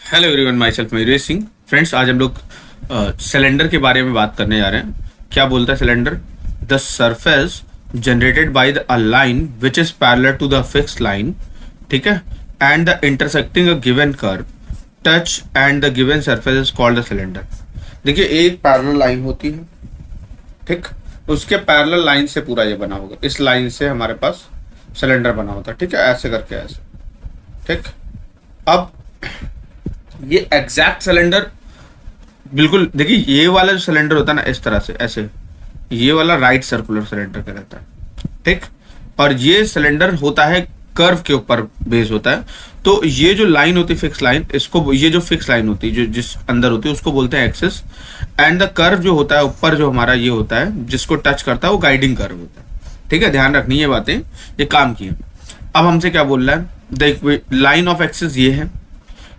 Hello everyone, my self Mayuresh Singh. Friends, आज हम लोग सिलेंडर के बारे में बात करने जा रहे हैं। क्या बोलता है cylinder? The surface generated by the a line which is parallel to the fix line, ठीक है, and the intersecting a given curve touch and the given surface is called the cylinder. देखिए, एक पैरेलल लाइन होती है, ठीक, उसके parallel line से पूरा ये बना होगा। इस लाइन से हमारे पास सिलेंडर बना होता है, ठीक है, ऐसे करके ऐसे, ठीक। अब ये एग्जैक्ट सिलेंडर बिल्कुल, देखिए ये वाला जो सिलेंडर होता है ना, इस तरह से ऐसे, ये वाला राइट सर्कुलर सिलेंडर का रहता है, ठीक। और ये सिलेंडर होता है कर्व के ऊपर बेस होता है। तो ये जो लाइन होती है फिक्स लाइन, इसको, ये जो फिक्स लाइन होती है जो जिस अंदर होती है उसको बोलते हैं एक्सिस, एंड द कर्व जो होता है ऊपर जो हमारा ये होता है जिसको टच करता है वो गाइडिंग कर्व होता है, ठीक है। ध्यान रखनी ये बातें, ये काम की है। अब हमसे क्या बोल रहा है? देख, लाइन ऑफ एक्सिस ये है,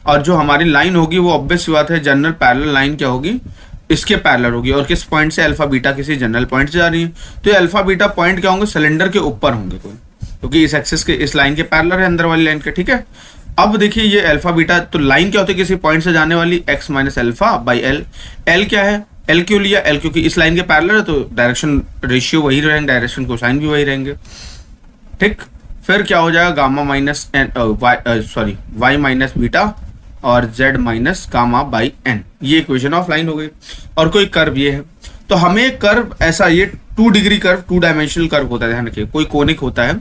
और जो हमारी लाइन होगी वो ऑब्वियस सी बात है जनरल पैरेलल लाइन क्या होगी, इसके पैरेलल होगी। और किस पॉइंट से? अल्फा बीटा किसी जनरल पॉइंट से जा रही है। तो ये अल्फा बीटा पॉइंट क्या होंगे? सिलेंडर के ऊपर होंगे कोई, क्योंकि इस एक्सिस के, इस लाइन के पैरेलल है अंदर वाली लाइन के, ठीक है। अब देखिए ये अल्फा बीटा, तो लाइन क्या होती है किसी पॉइंट से जाने वाली, x minus alpha by L. L क्या है? एल क्यों लिया? एल क्योंकि इस लाइन के पैरेलल है, तो डायरेक्शन रेशियो वही रहेंगे, डायरेक्शन कोसाइन भी वही रहेंगे, ठीक। फिर क्या हो जाएगा? Gamma minus N, Y minus beta और z minus gamma by N. ये इक्वेशन ऑफ लाइन हो गई। और कोई कर्व ये है, तो हमें कर्व ऐसा, ये 2 डिग्री कर्व, 2 डायमेंशनल कर्व होता है, ध्यान रखिए, कोई कोनिक होता है।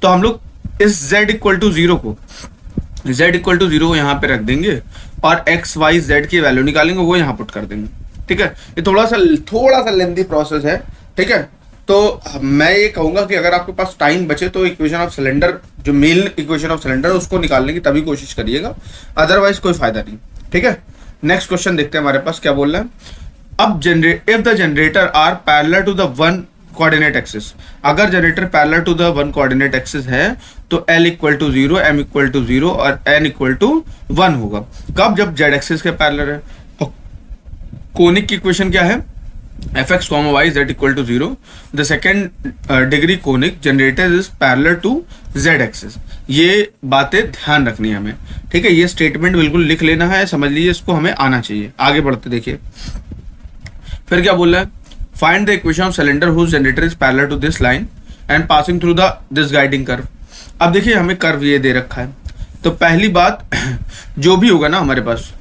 तो हम लोग इस z इक्वल टू जीरो को यहाँ पे रख देंगे और x y z की वैल्यू निकालेंगे, वो यहाँ पुट कर देंगे, ठीक है। ये थोड़ा सा लेंथी प्रोसेस है, ठीक है। तो मैं ये कहूंगा कि अगर आपके पास टाइम बचे तो इक्वेशन ऑफ सिलेंडर, जो मेन इक्वेशन ऑफ सिलेंडर उसको निकालने की तभी कोशिश करिएगा, अदरवाइज कोई फायदा नहीं, ठीक है। नेक्स्ट क्वेश्चन देखते हैं हमारे पास क्या बोल रहा है। अब if the generator are parallel to the one coordinate axis, अगर generator parallel to the one coordinate axis है तो L equal to 0, M equal to 0 और N इक्वल टू 1 होगा। कब? जब Z एक्सिस के पैरेलल है। और कोनिक की इक्वेशन क्या है? fx, y, z equal to 0. The second degree conic generator is parallel to z axis. ये बातें ध्यान रखनी है हमें, ठीक है। ये स्टेटमेंट बिल्कुल लिख लेना है, समझ लीजिए, इसको हमें आना चाहिए। आगे बढ़ते देखिए, फिर क्या बोल रहा है? Find the equation of cylinder whose generator is parallel to this line and passing through this guiding curve. अब देखिए हमें कर्व ये दे रखा है, तो पहली बात जो भी होगा ना हमारे पास,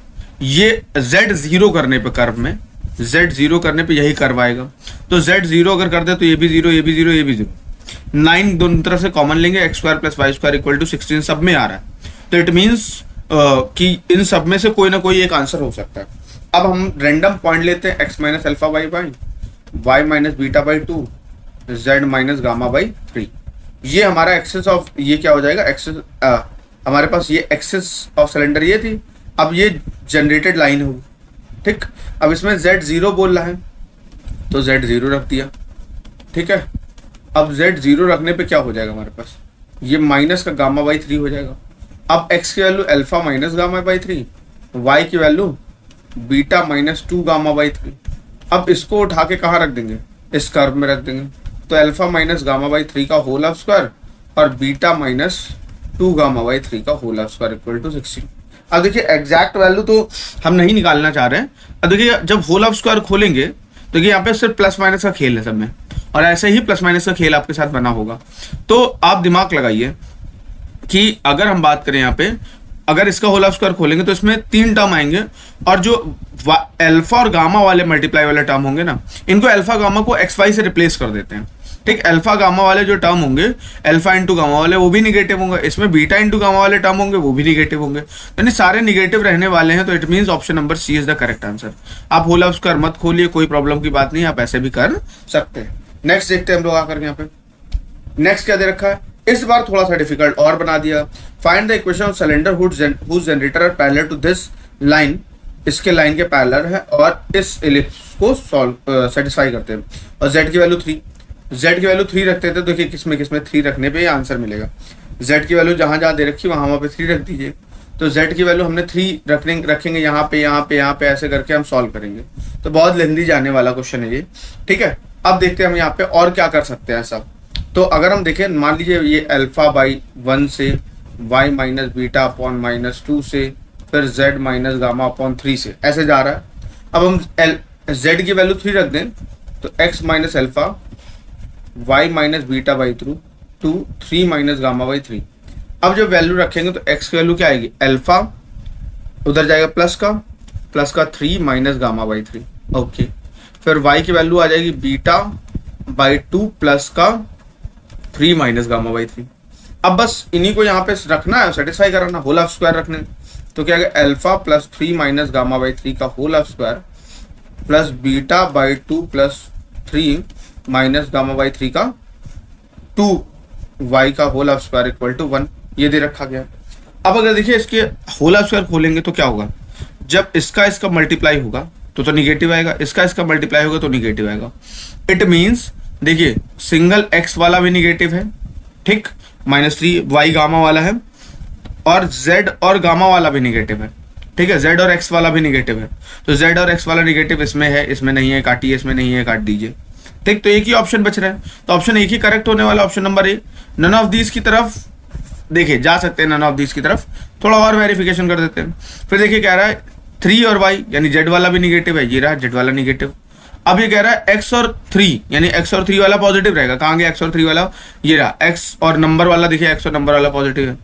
ये z 0 करने पे, कर्व में z 0 करने पे यही कर्व आएगा। तो z 0 अगर कर दे तो ये भी 0, ये भी 0, ये भी 0। 9 दोनों तरफ से कॉमन लेंगे, X square plus Y square equal to 16 सब में आ रहा है। तो इट मीन्स कि इन सब में से कोई ना कोई एक आंसर हो सकता है। अब हम रैंडम पॉइंट लेते हैं, X minus alpha by Y minus beta by 2, Z minus gamma by 3। ये हमारा एक्सिस ऑफ, ये क्या हो जाएगा? एक्सिस, हमारे पास ये एक्सिस ऑफ सिलेंडर ये थी। अब ये जनरेटेड लाइन होगी, ठीक। अब इसमें z 0 बोल रहा है तो z 0 रख दिया, ठीक है। अब z 0 रखने पे क्या हो जाएगा हमारे पास? ये माइनस का गामा बाई 3 हो जाएगा। अब x की value alpha minus gamma by 3, y की value beta minus 2 gamma by 3। अब इसको उठा के कहाँ रख देंगे? इस कर्व में रख देंगे। तो अल्फा माइनस गामा बाई 3 का होल ऑफ स्क्वायर और बीटा माइनस 2 गामा बाई 3 का whole of square equal to 16। अब देखिए एग्जैक्ट वैल्यू तो हम नहीं निकालना चाह रहे हैं। अब देखिए जब होल ऑफ स्क्वायर खोलेंगे तो यहाँ पे सिर्फ प्लस माइनस का खेल है सब में, और ऐसे ही प्लस माइनस का खेल आपके साथ बना होगा। तो आप दिमाग लगाइए कि अगर हम बात करें यहाँ पे, अगर इसका होल ऑफ स्क्वायर खोलेंगे तो इसमें 3 टर्म आएंगे, और जो अल्फा और गामा वाले मल्टीप्लाई वाले टर्म होंगे ना, इनको अल्फा गामा को एक्स वाई से रिप्लेस कर देते हैं, ठीक। अल्फा गामा वाले जो टर्म होंगे, अल्फा इंटू गामा वाले, वो भी निगेटिव होंगे। इसमें बीटा इंटू गामा वाले टर्म होंगे, वो भी निगेटिव होंगे। यानी सारे निगेटिव रहने वाले हैं। तो it means option number C is the correct answer. आप होल ऑफ स्क्वायर मत खोलिए, कोई प्रॉब्लम की बात नहीं, आप ऐसे भी कर सकते हैं। नेक्स्ट देखते हैं हम लोग आकर यहाँ पे। नेक्स्ट क्या दे रखा है? इस बार थोड़ा सा डिफिकल्ट और बना दिया। Find the equation of cylinder whose generator are parallel to this line, इसके लाइन के पैरेलल है, और इस इलिप्स को सॉल्व सेटिस्फाई करते हैं। और z की वैल्यू 3, z की वैल्यू 3 रखते थे। देखिए किसमें 3 रखने पे आंसर मिलेगा। z की वैल्यू जहां जहां दे रखी वहां पे 3 रख दीजिए। तो z की वैल्यू हमने 3 रखेंगे, यहाँ पे ऐसे करके हम सॉल्व करेंगे। तो बहुत लेंदी जाने वाला क्वेश्चन है ये, ठीक है। अब देखते हैं हम यहाँ पे और क्या कर सकते हैं सब। तो अगर हम देखें, मान लीजिए ये अल्फा बाई 1 से, y minus beta upon minus 2 से, फिर z माइनस गामा अपॉन 3 से ऐसे जा रहा है। अब हम z की वैल्यू 3 रख दें तो x minus alpha y minus beta by through 3 minus gamma by 3। अब जब वैल्यू रखेंगे तो x की वैल्यू क्या आएगी, एल्फा उधर जाएगा प्लस का 3 माइनस गामा बाई 3। ओके, फिर y की वैल्यू आ जाएगी बीटा बाई 2 प्लस का 3 माइनस गामा बाई 3। अब बस इन्हीं को यहाँ पे रखना है, सेटिस्फाई कराना, होल ऑफ स्क्वायर रखने। तो क्या है, alpha plus 3 minus gamma by 3 का whole of square plus beta by 2 plus 3 minus gamma by 3 का 2 y का whole of square equal to 1, ये दे रखा गया। अब अगर देखिए इसके होल ऑफ स्क्वायर खोलेंगे तो क्या होगा, जब इसका मल्टीप्लाई होगा तो निगेटिव आएगा, इसका मल्टीप्लाई होगा तो निगेटिव आएगा। इट मीन्स देखिए सिंगल x वाला भी निगेटिव है, ठीक, -3 y गामा वाला है, और z और गामा वाला भी निगेटिव है, ठीक है, z और x वाला भी निगेटिव है। तो z और x वाला निगेटिव इसमें है, इसमें नहीं है, काटिए, इसमें नहीं है, काट दीजिए, ठीक। तो एक ही ऑप्शन बच रहा है, तो ऑप्शन एक ही करेक्ट होने वाला, option number A. None of these की तरफ देखिए जा सकते हैं, नन ऑफ दीज की तरफ थोड़ा और वेरिफिकेशन कर देते हैं। फिर देखिए कह रहा है 3 और y यानी z वाला भी निगेटिव है, ये रहा z वाला निगेटिव। अब ये कह रहा है x और 3 यानी x और 3 वाला पॉजिटिव रहेगा, कहाँ गया x और 3 वाला, ये रहा x और नंबर वाला, देखिए x और नंबर वाला पॉजिटिव है।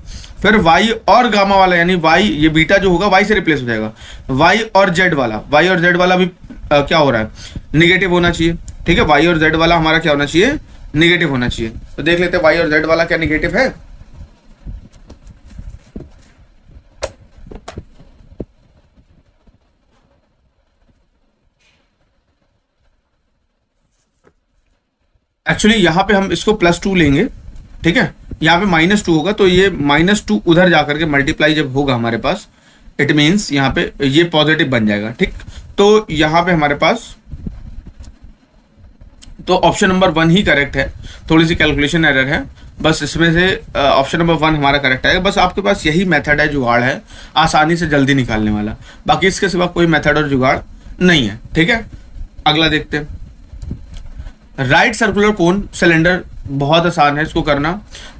फिर y और गामा वाला यानी y, ये बीटा जो होगा y से रिप्लेस हो जाएगा, y और z वाला भी क्या हो रहा है, निगेटिव होना चाहिए, ठीक है। y और z वाला हमारा क्या होना चाहिए, निगेटिव होना चाहिए। तो देख लेते हैं y और z वाला क्या निगेटिव है। एक्चुअली यहाँ पे हम इसको +2 लेंगे, ठीक है, यहाँ पे -2 होगा, तो ये -2 उधर जाकर के मल्टीप्लाई जब होगा हमारे पास, इट मीन्स यहाँ पे ये पॉजिटिव बन जाएगा, ठीक। तो यहाँ पे हमारे पास तो ऑप्शन नंबर 1 ही करेक्ट है, थोड़ी सी कैलकुलेशन एरर है, बस इसमें से ऑप्शन नंबर 1 हमारा करेक्ट आएगा। बस आपके पास यही मेथड है जुगाड़ है, आसानी से जल्दी निकालने वाला, बाकी इसके सिवा कोई मेथड और जुगाड़ नहीं है, ठीक है। अगला देखते हैं, राइट सर्कुलर कोन सिलेंडर, बहुत आसान है इसको करना।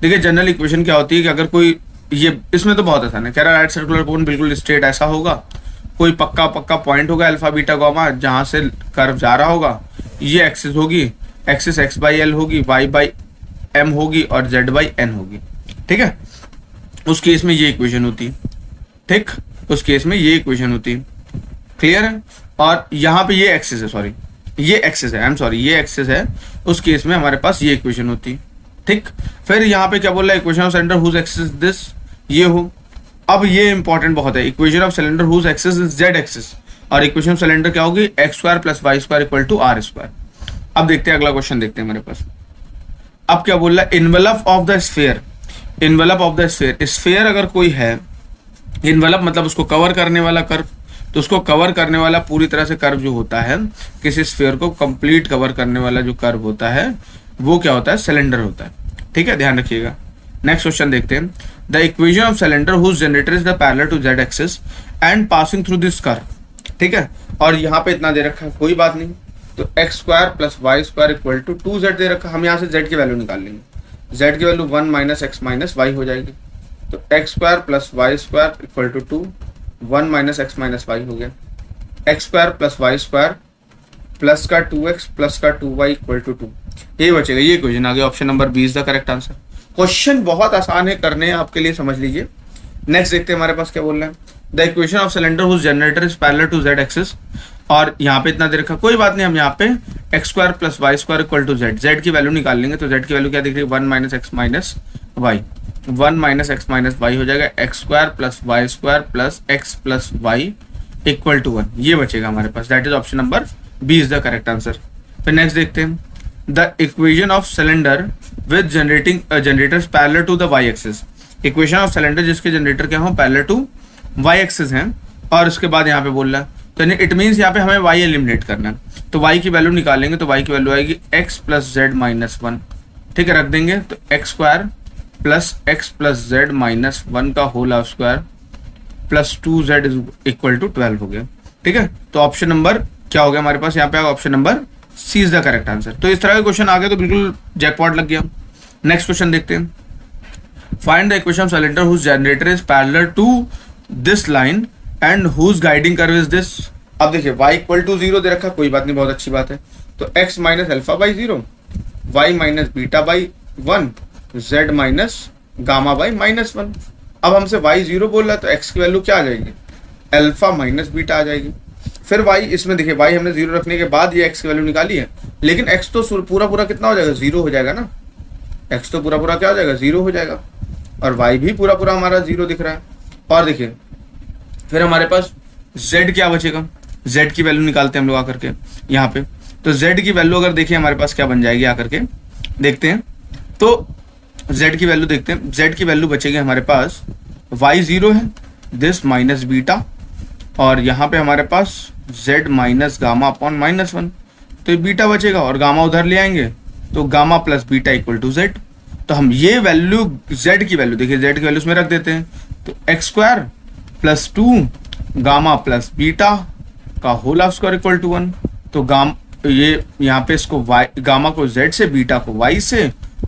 देखिए जनरल इक्वेशन क्या होती है कि अगर कोई, ये इसमें तो बहुत आसान है, कह रहा है राइट सर्कुलर कोन बिल्कुल स्ट्रेट ऐसा होगा, कोई पक्का पॉइंट होगा अल्फा बीटा गामा जहां से कर्व जा रहा होगा, ये एक्सिस होगी, एक्सिस x बाई एल होगी, y बाई एम होगी और z बाई एन होगी, ठीक है। उस केस में ये इक्वेशन होती है, ठीक, उस केस में ये इक्वेशन होती है, क्लियर है। और यहाँ पे ये एक्सिस है, सॉरी ये एक्सिस है, आई एम सॉरी ये एक्सिस है, उस केस में हमारे पास ये इक्वेशन होती है, ठीक। फिर यहाँ पे क्या बोल रहा है, equation of cylinder whose axis this, ये हो। अब ये इंपॉर्टेंट बहुत है, equation of cylinder whose axis is z axis, और इक्वेशन ऑफ सिलेंडर क्या होगी, x² + y² equal to r²। अब देखते हैं अगला क्वेश्चन, देखते हैं हमारे पास। अब क्या बोल रहा है, envelope of the sphere, envelope of the sphere, sphere अगर कोई है, इन्वेलप मतलब उसको कवर करने वाला कर्व, तो उसको कवर करने वाला पूरी तरह से कर्व जो होता है, किसी स्फीयर को कंप्लीट कवर करने वाला जो कर्व होता है वो क्या होता है, सिलेंडर होता है, ठीक है, ध्यान रखिएगा। नेक्स्ट क्वेश्चन देखते हैं, the equation of cylinder whose generator is the parallel to z axis and passing through this curve, ठीक है। और यहाँ पे इतना दे रखा है, कोई बात नहीं, तो x² + y² equal to 2z दे रखा, हम यहाँ से z की वैल्यू निकाल लेंगे, z की वैल्यू 1 - x - y हो जाएगी, तो x² + y² equal to 2, 1 - x - y हो गया, x² + y² प्लस का 2x प्लस का 2y इक्वल टू 2, ये बचेगा, ये क्वेश्चन आ गया, option number 20 the correct answer. Question बहुत आसान है करने, आपके लिए समझ लीजिए। नेक्स्ट देखते हैं हमारे पास क्या बोल रहा है, the equation of cylinder whose generator is parallel to z axis, और यहाँ पे इतना दे रखा, कोई बात नहीं, हम यहाँ पे x² + y² equal to z की वैल्यू निकाल लेंगे, तो z की वैल्यू क्या दिख रही है, 1 - x - y, 1 - x - y हो जाएगा, x² + y² plus x plus y equal to 1, ये बचेगा हमारे पास, that is option number 20 the correct answer. फिर नेक्स्ट देखते हैं, the equation of cylinder with generators parallel to the y axis, equation of cylinder जिसके जनरेटर क्या हो, पैरेलल टू y एक्सिस हैं, और उसके बाद यहाँ पे बोल रहा है, तो इट मीन्स यहाँ पे हमें y एलिमिनेट करना है, तो y की वैल्यू निकालेंगे, तो y की वैल्यू आएगी x + z - 1, ठीक है, रख देंगे, तो x² + x + z - 1 का whole of square plus 2z equal to 12 हो गया, ठीक है। तो ऑप्शन नंबर क्या हो गया हमारे पास, यहाँ पे option number C is the correct answer. तो इस तरह के क्वेश्चन आ गए तो बिल्कुल जैकपॉट लग गया। नेक्स्ट क्वेश्चन देखते हैं, find the equation of cylinder whose generator is parallel to this line and whose guiding curve is this. अब देखिए y इक्वल टू 0 दे रखा, कोई बात नहीं, बहुत अच्छी बात है। तो x minus alpha by 0, y minus beta by 1, z minus gamma by -1। अब हमसे y 0 बोल रहा है, तो x की वैल्यू क्या आ जाएगी, अल्फा माइनस बीटा आ जाएगी। फिर y, इसमें देखिए y हमने 0 रखने के बाद ये x की वैल्यू निकाली है, लेकिन x तो पूरा पूरा कितना हो जाएगा, 0 हो जाएगा ना। x तो पूरा पूरा क्या हो जाएगा, 0 हो जाएगा, और y भी पूरा पूरा हमारा 0 दिख रहा है। और देखिए फिर हमारे पास z क्या बचेगा, z की वैल्यू निकालते हैं हम लोग आकर के यहाँ पे। तो z की वैल्यू अगर देखिए हमारे पास क्या बन जाएगी, आकर के देखते हैं। तो z की वैल्यू देखते हैं, z की वैल्यू बचेगी हमारे पास, y 0 है, दिस माइनस बीटा, और यहाँ पे हमारे पास z माइनस गामा अपॉन -1, तो ये बीटा बचेगा और गामा उधर ले आएंगे, तो gamma plus beta equal to z। तो हम ये वैल्यू z की वैल्यू देखिए, z की वैल्यू इसमें रख देते हैं, तो x square plus 2 gamma plus beta का whole of square equal to 1। तो ये यहाँ पे इसको y, गामा को z से, बीटा को y से,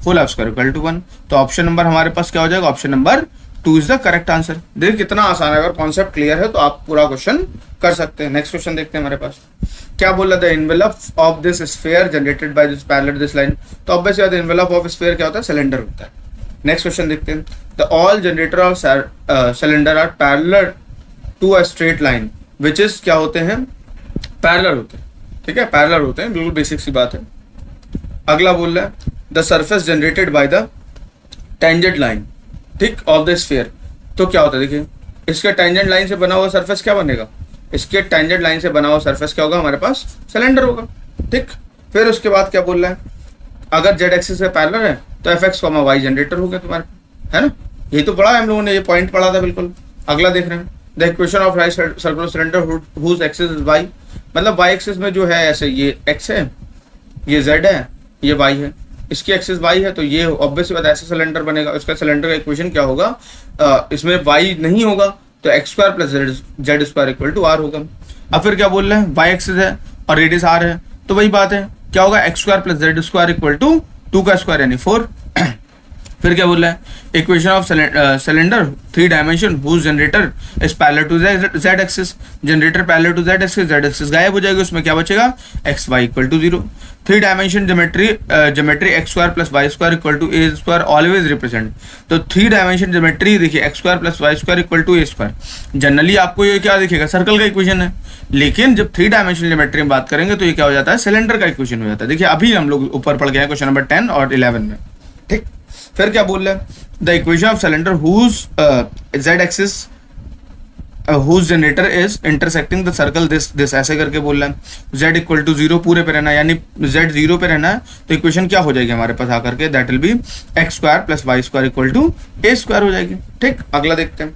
whole of square equal to 1। तो ऑप्शन नंबर हमारे पास क्या हो जाएगा, option number 2 is the correct answer. देखिए कितना आसान है, अगर कॉन्सेप्ट क्लियर है तो आप पूरा क्वेश्चन कर सकते हैं। नेक्स्ट क्वेश्चन देखते हैं हमारे पास क्या बोल रहा था, envelope of this sphere generated by this parallel this line. तो ऑब्वियसली बात है, एनवेलप ऑफ स्फीयर क्या होता है, सिलेंडर होता है। नेक्स्ट क्वेश्चन देखते हैं, the all generator of cylinder are parallel to a straight line which is, क्या होते हैं, पैरेलल होते हैं, ठीक है, पैरेलल होते हैं, बिल्कुल बेसिक सी बात है। अगला बोल रहा है the surface generated by the tangent line, ठीक, ऑफ द स्फीयर। तो क्या होता है, देखिए इसके टेंजेंट लाइन से बना हुआ सरफेस क्या बनेगा, इसके टेंजेंट लाइन से बना हुआ सरफेस क्या होगा, हमारे पास सिलेंडर होगा, ठीक। फिर उसके बाद क्या बोल रहा है, अगर जेड एक्सिस से पैरेलल है तो F X comma Y generator हो गया तुम्हारे, है ना। यही तो पढ़ा है हम लोगों ने, ये पॉइंट पढ़ा था बिल्कुल। अगला देख रहे हैं, the equation of right circular cylinder whose axis is Y, मतलब वाई एक्सिस में जो है ऐसे ये एक्स है, ये जेड है, ये वाई है, इसकी एक्सिस वाई है, तो ये ऑब्वियस बात ऐसा सिलेंडर बनेगा। इसका सिलेंडर का इक्वेशन क्या होगा, इसमें वाई नहीं होगा तो X square plus Z square equal to R होगा। अब फिर क्या बोल रहे हैं, वाई एक्सिस है और रेडियस आर है, तो वही बात है, क्या होगा, X square plus Z square equal to 2 का स्क्वायर यानी 4। फिर क्या बोल रहा है, equation of cylinder 3 dimension whose generator is parallel to Z axis, generator parallel to Z axis गायब हो जाएगी, उसमें क्या बचेगा, X Y equal to 0। 3 dimension geometry X square plus Y square equal to A square always represent. तो 3 dimension geometry देखिए X square plus Y square equal to A square, generally आपको ये क्या दिखेगा, सर्कल का इक्वेशन है, लेकिन जब 3 डायमेंशन ज्योमेट्री में बात करेंगे तो ये क्या हो जाता है, सिलेंडर का इक्वेशन हो जाता है। देखिए अभी हम लोग ऊपर पढ़ गए हैं क्वेश्चन नंबर 10 और 11 में, ठीक। फिर क्या बोल रहे हैं, the equation of cylinder whose Z axis whose generator is intersecting the circle this ऐसे करके बोल रहा है, z इक्वल टू 0 पूरे पे रहना है, यानी z 0 पे रहना है, तो इक्वेशन क्या हो जाएगी हमारे पास आकर के, that will be X square plus Y square equal to A square हो जाएगी, ठीक। अगला देखते हैं,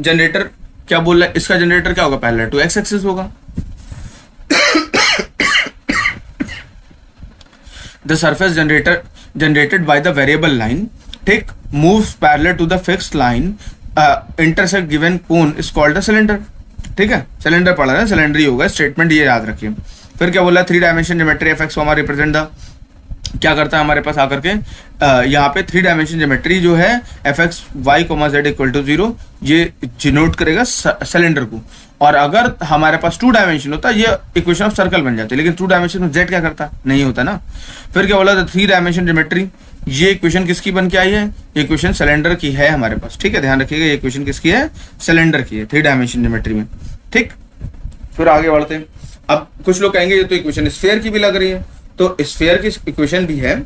जनरेटर क्या बोल रहा है, इसका जनरेटर क्या होगा, पैरेलल टू एक्स एक्सिस होगा। The surface generated by the variable line, ठीक, moves parallel to the fixed line, intersect given cone is called the cylinder, ठीक है, सिलेंडर पढ़ा है, सिलेंडर ही होगा, स्टेटमेंट ये याद रखिए। फिर क्या बोला, 3 डायमेंशन ज्योमेट्री एफ एक्स हमारा रिप्रेजेंट द, क्या करता है हमारे पास आकर के, यहाँ पे 3 डायमेंशन ज्योमेट्री जो है F X Y comma Z equal to 0, ये डिनोट करेगा सिलेंडर को। और अगर हमारे पास 2 डायमेंशन होता ये इक्वेशन ऑफ सर्कल बन जाती है, लेकिन 2 डायमेंशन में जेड क्या करता, नहीं होता ना। फिर क्या बोला, 3 डायमेंशन ज्योमेट्री, ये इक्वेशन किसकी बन के आई है, ये इक्वेशन सिलेंडर की है हमारे पास, ठीक है, ध्यान रखिएगा, ये इक्वेशन किसकी है, सिलेंडर की है, 3 डायमेंशन ज्योमेट्री में, ठीक। फिर आगे बढ़ते हैं, अब कुछ लोग कहेंगे ये तो इक्वेशन स्फीयर की भी लग रही है, तो स्फीयर की इक्वेशन भी है,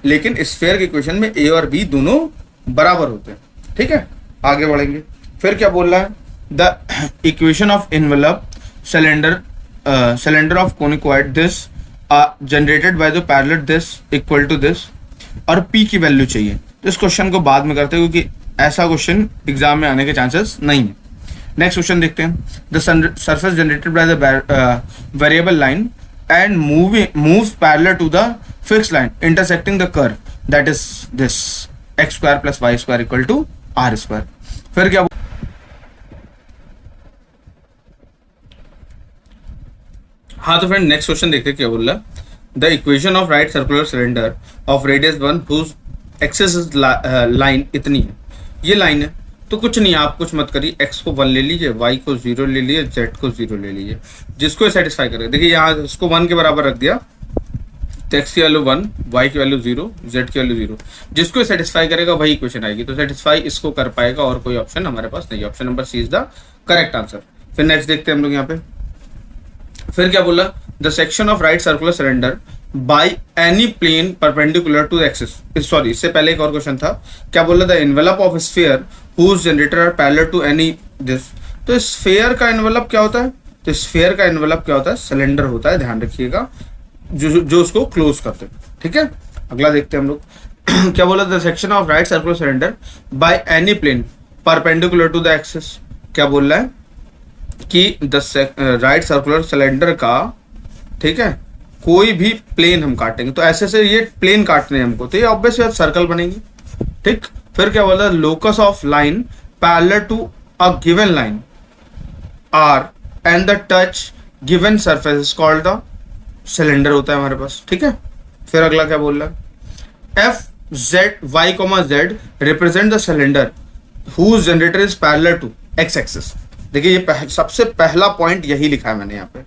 लेकिन स्फीयर की इक्वेशन में ए और बी दोनों बराबर होते हैं, ठीक है। आगे बढ़ेंगे, फिर क्या बोल रहा है, the equation of envelope cylinder of conicoid this generated by the parallel this equal to this, और पी की वैल्यू चाहिए। तो इस क्वेश्चन को बाद में करते हैं, क्योंकि ऐसा क्वेश्चन एग्जाम में आने के चांसेस नहीं है। नेक्स्ट क्वेश्चन देखते हैं, the surface generated by the variable line and moves parallel to the fixed line intersecting the curve, that is this x square plus y square equal to r square। फिर क्या, हाँ तो friend next question देखते हैं क्या बोल रहा है, the equation of right circular cylinder of radius 1 whose axis line इतनी है, ये लाइन है, तो कुछ नहीं, आप कुछ मत करिए, x को 1 ले लीजिए, y को 0 ले लीजिए, z को 0 ले लीजिए, जिसको सेटिस्फाई करेगा। देखिए यहाँ इसको 1 के बराबर रख दिया, तो x की वैल्यू 1, y की वैल्यू 0, z की वैल्यू 0, जिसको सेटिस्फाई करेगा वही इक्वेशन आएगी। तो सेटिस्फाई इसको कर पाएगा और कोई ऑप्शन हमारे पास नहीं है। Option number C is the correct answer. फिर नेक्स्ट देखते हैं हम लोग यहाँ पे, फिर क्या बोला, the section of right circular cylinder by any plane perpendicular to the axis, sorry इससे पहले एक और क्वेश्चन था, क्या बोला, the envelope of sphere whose generator are parallel to any this. तो स्फीयर का एनवेलप क्या होता है, तो स्फीयर का एनवेलप क्या होता है, सिलेंडर होता है, ध्यान रखिएगा, जो उसको क्लोज करते हैं। ठीक है, अगला देखते हैं हम लोग क्या बोला, the section of right circular cylinder by any plane perpendicular to the axis. क्या बोल रहा है कि द राइट सर्कुलर सिलेंडर का, ठीक है, कोई भी प्लेन हम काटेंगे, तो ऐसे से ये प्लेन काटने हैं हमको, तो ये ऑब्वियसली सर्कल बनेगी। ठीक, फिर क्या बोला, locus of line parallel to a given line are and the touch given surface is called the cylinder होता है हमारे पास। ठीक है, फिर अगला क्या बोल रहा है, F Z Y comma Z represent the cylinder whose generator is parallel to X axis. देखिए ये सबसे पहला पॉइंट यही लिखा है मैंने यहाँ पे,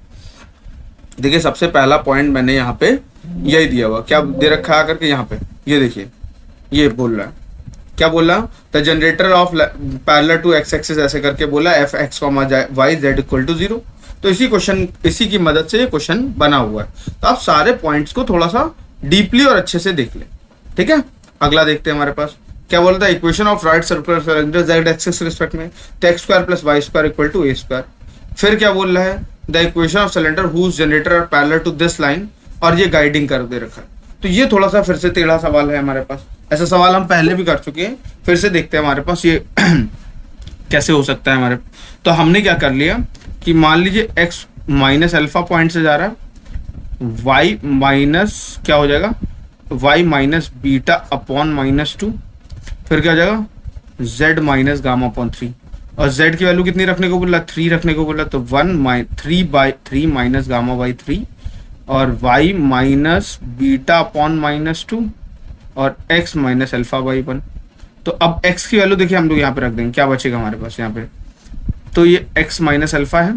देखिए सबसे पहला पॉइंट मैंने यहाँ पे यही दिया हुआ, क्या दे रखा है करके यहाँ पे, ये देखिए ये बोल रहा है, क्या बोला, the generator of parallel to X axis ऐसे करके बोला, F X comma Y Z equal to 0। तो इसी की मदद से ये क्वेश्चन बना हुआ है। तो आप सारे पॉइंट्स को थोड़ा सा डीपली और अच्छे से देख लें। ठीक है, अगला देखते हैं हमारे पास, क्या बोलता है, equation of right circular cylinder Z axis respect में, तो X square plus Y square equal to A square. फिर क्या बोल रहा है, the equation of cylinder whose generator are parallel to this line, और ये गाइडिंग कर दे रखा है। तो ये थोड़ा सा फिर से टेढ़ा सवाल है हमारे पास, ऐसा सवाल हम पहले भी कर चुके हैं, फिर से देखते हैं हमारे पास ये कैसे हो सकता है हमारे। तो हमने क्या कर लिया कि मान लीजिए x माइनस अल्फा पॉइंट से जा रहा है, y माइनस क्या हो जाएगा, y माइनस बीटा अपॉन -2, फिर क्या हो जाएगा, z माइनस गामा अपॉन 3, और z की वैल्यू कितनी रखने को बोला, 3 रखने को बोला, तो 3/3 माइनस गामा बाई 3, और y माइनस बीटा अपॉन -2, और x माइनस अल्फा बाई 1। तो अब x की वैल्यू देखिए हम लोग यहाँ पे रख देंगे, क्या बचेगा हमारे पास यहाँ पे, तो ये x माइनस अल्फा है,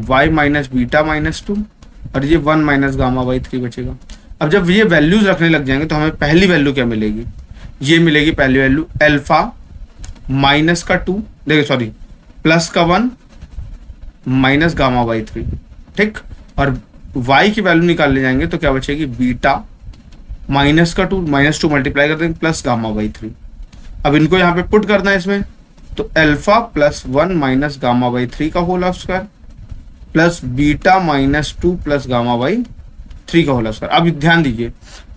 y माइनस बीटा -2, और ये 1 माइनस गामा बाई 3 बचेगा। अब जब ये वैल्यूज रखने लग जाएंगे तो हमें पहली वैल्यू क्या मिलेगी, ये मिलेगी पहली वैल्यू अल्फा माइनस का 2, देखिए सॉरी प्लस का 1 माइनस गामा बाई 3। ठीक, और y की वैल्यू निकाल ले जाएंगे तो क्या बचेगी, बीटा माइनस का 2 -2 मल्टीप्लाई कर देंगे प्लस गामा बाई 3। अब इनको यहाँ पे पुट करना है इसमें, तो alpha plus 1 minus gamma by 3 का whole square plus beta -2 plus gamma by 3 का होल स्क्वायर। अब ध्यान दीजिए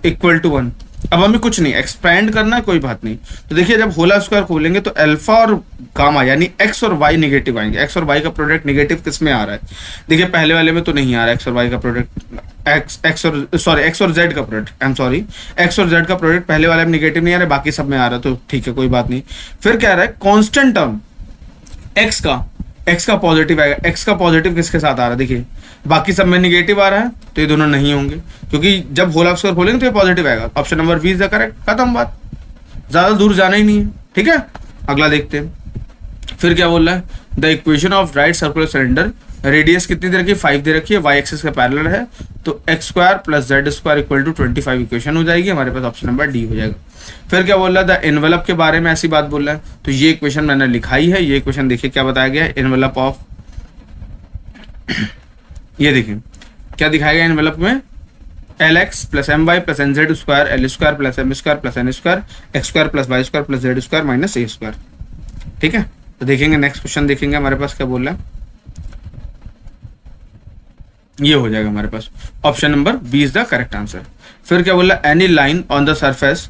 इक्वल टू 1। अब हमें कुछ नहीं एक्सपेंड करना है, कोई बात नहीं। तो देखिए जब होल स्क्वायर खोलेंगे तो अल्फा और गामा यानी एक्स और वाई निगेटिव आएंगे। एक्स और वाई का प्रोडक्ट निगेटिव किस में आ रहा है, देखिए पहले वाले में तो नहीं आ रहा है एक्स और वाई का प्रोडक्ट, एक्स और जेड का प्रोडक्ट, एक्स और जेड का प्रोडक्ट पहले वाले में निगेटिव नहीं आ रहा है, बाकी सब में आ रहा है, तो ठीक है कोई बात नहीं। फिर क्या आ रहा है, कांस्टेंट टर्म एक्स का पॉजिटिव आएगा। एक्स का पॉजिटिव किसके साथ आ रहा है, देखिए बाकी सब में निगेटिव आ रहा है, तो ये दोनों नहीं होंगे, क्योंकि जब होल स्क्वायर खोलेंगे तो ये पॉजिटिव आएगा। Option number B is the correct, खत्म बात, ज्यादा दूर जाना ही नहीं है। ठीक है, अगला देखते हैं। फिर क्या बोल रहा है, the equation of right circular cylinder, radius कितनी दे रखी है, 5 दे रखी है, वाई एक्सिस का पैरेलल है, तो X square plus Z square equal to 25 equation हो जाएगी हमारे पास, ऑप्शन नंबर डी हो जाएगा। फिर क्या बोल रहा है, द एनवेलप के बारे में ऐसी बात बोल रहा है, तो ये इक्वेशन मैंने लिखाई है, ये इक्वेशन देखिए क्या बताया गया है, एनवेलप ऑफ ये देखिए क्या दिखाया गया एनवेलप में, L X plus M Y plus N Z square L square plus M square plus N square X square plus Y square plus Z square minus A square. ठीक है, तो देखेंगे नेक्स्ट क्वेश्चन देखेंगे हमारे पास क्या बोल रहा है, ये हो जाएगा हमारे पास, option number B is the correct answer. फिर क्या बोल रहा है, any line on the surface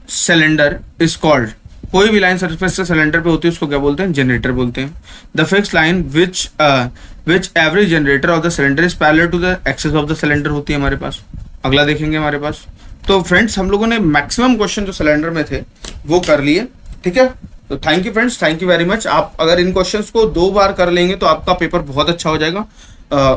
cylinder is called, कोई भी लाइन सरफेस से सिलेंडर पे होती है उसको क्या बोलते हैं, जनरेटर बोलते हैं। The fix line which every generator of the cylinder is parallel to the axis of the cylinder होती है हमारे पास। अगला देखेंगे हमारे पास। तो फ्रेंड्स हम लोगों ने मैक्सिमम क्वेश्चन जो सिलेंडर में थे वो कर लिए। ठीक है, तो thank you friends, thank you very much. आप अगर इन क्वेश्चंस को 2 बार कर लेंगे तो आपका पेपर बहुत अच्छा हो जाएगा।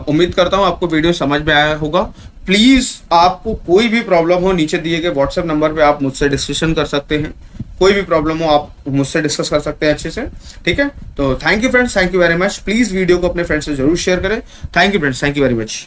उम्मीद करता हूँ आपको वीडियो समझ में आया होगा। प्लीज आपको कोई भी प्रॉब्लम हो नीचे दिए गए व्हाट्सएप नंबर पे आप मुझसे डिस्कशन कर सकते हैं। कोई भी प्रॉब्लम हो आप मुझसे डिस्कस कर सकते हैं अच्छे से, ठीक है। तो thank you friends, thank you very much. Please video को अपने फ्रेंड्स से जरूर शेयर करें। Thank you friends, thank you very much.